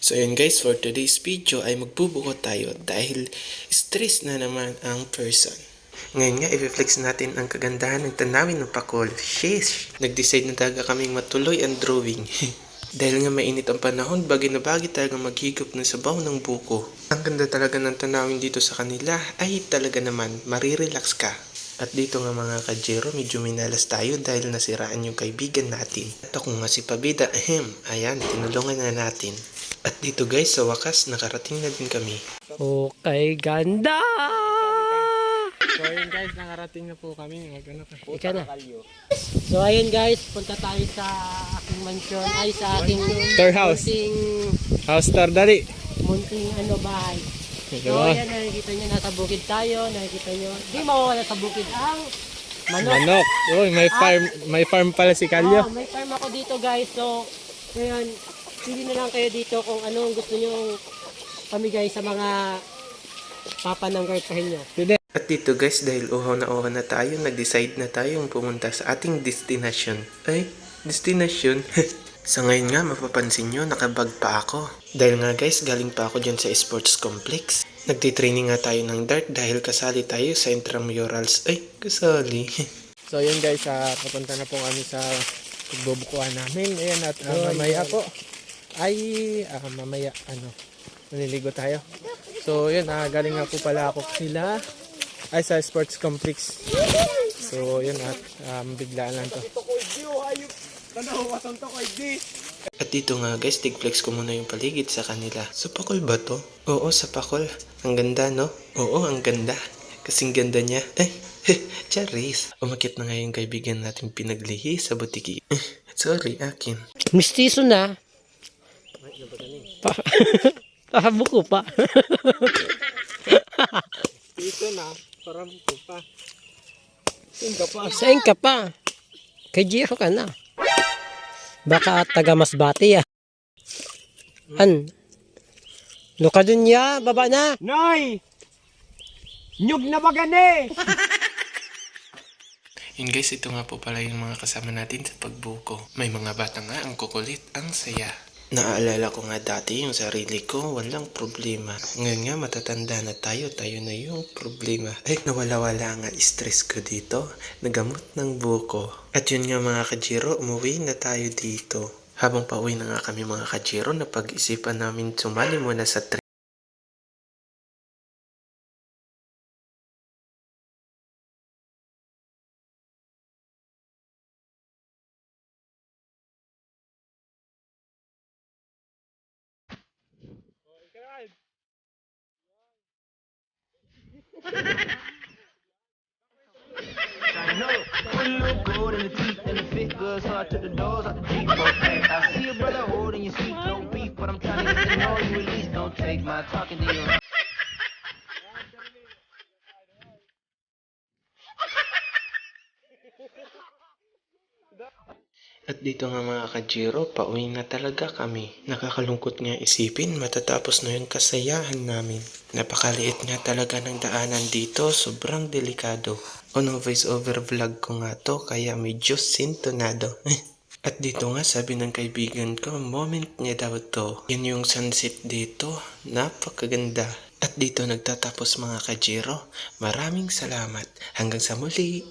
So yun guys, for today's video ay magbubuko tayo dahil stress na naman ang person. Ngayon nga, i-flex natin ang kagandahan ng tanawin ng pakol. Sheesh! Nag-decide na talaga kaming matuloy ang drawing. Dahil nga mainit ang panahon, bagay na bagay talaga maghigop ng sabaw ng buko. Ang ganda talaga ng tanawin dito sa kanila ay talaga naman marirelax ka. At dito nga mga kajero, medyo minalas tayo dahil nasiraan yung kaibigan natin. At ako nga si Pabida, ayan, tinulungan na natin. At dito guys, sa wakas, nakarating na din kami. Okay, ganda! So ayun guys, nakarating na po kami. Ika na. So ayun guys, punta tayo sa aking mansion, ay sa aking Tour house. House tour, dali. munting bahay. So ayan, nakikita nyo, nasa bukid tayo, nakikita nyo, di mawawala sa bukid ang manok. Manok. Uy, may farm pala si Kalyo. May farm ako dito guys, so ngayon, pili na lang kayo dito kung anong gusto nyo pamigay sa mga papananggartahin nyo. At dito guys, dahil uhaw na tayo, nag-decide na tayong pumunta sa ating destination. Ay, destination? Sa ngayon nga, mapapansin nyo, nakabag pa ako. Dahil nga guys, galing pa ako dyan sa sports complex. Nagtitraining nga tayo ng dart dahil kasali tayo sa intramurals. Ay, kasali. So yun guys, papunta na po kami sa pagbubukuhan namin. Ayan, at mamaya po ay mamaya naliligo tayo. So yun, galing nga po pala ako sila ay sa sports complex. So yun, at biglaan lang to. At dito nga guys, tigflex ko muna yung paligid sa kanila. Sa pakol ba to? Oo, sa pakol. Ang ganda, no? Oo, ang ganda. Kasing ganda niya. Ay, charis. Umakit na nga yung kaibigan natin pinaglihi sa butiki. Sorry, akin. Mistiso na. Pahabuko pa. Dito na, parang ko pa. Saan ka pa? Kay Jiro ka na. Baka taga Masbate ya. Luka dun ya, baba na. Noy! Nyug na ba gani? Yun guys, ito nga po pala yung mga kasama natin sa pagbuko. May mga bata nga, ang kukulit, ang saya. Naaalala ko nga dati yung sarili ko, walang problema. Ngayon nga, matatanda na tayo na yung problema. Ay, nawala-wala nga stress ko dito. Nagamot ng buko. At yun nga mga kajiro, umuwi na tayo dito. Habang pauwi na nga kami mga kajiro, napag-isipan namin sumali muna sa train. Put a little gold in the teeth and the fit good, so I took the doors out the Jeep. Okay, I see your brother holding your sweet, don't beef, but I'm trying to get to know you at least. Don't take my talking to you. At dito nga mga kajiro, pauwi na talaga kami. Nakakalungkot nga isipin, matatapos na yung kasayahan namin. Napakaliit nga talaga ng daanan dito, sobrang delikado. Unang voice over vlog ko nga to, kaya medyo sintonado. At dito nga sabi ng kaibigan ko, moment niya daw to. Yan yung sunset dito, napakaganda. At dito nagtatapos mga kajiro. Maraming salamat. Hanggang sa muli.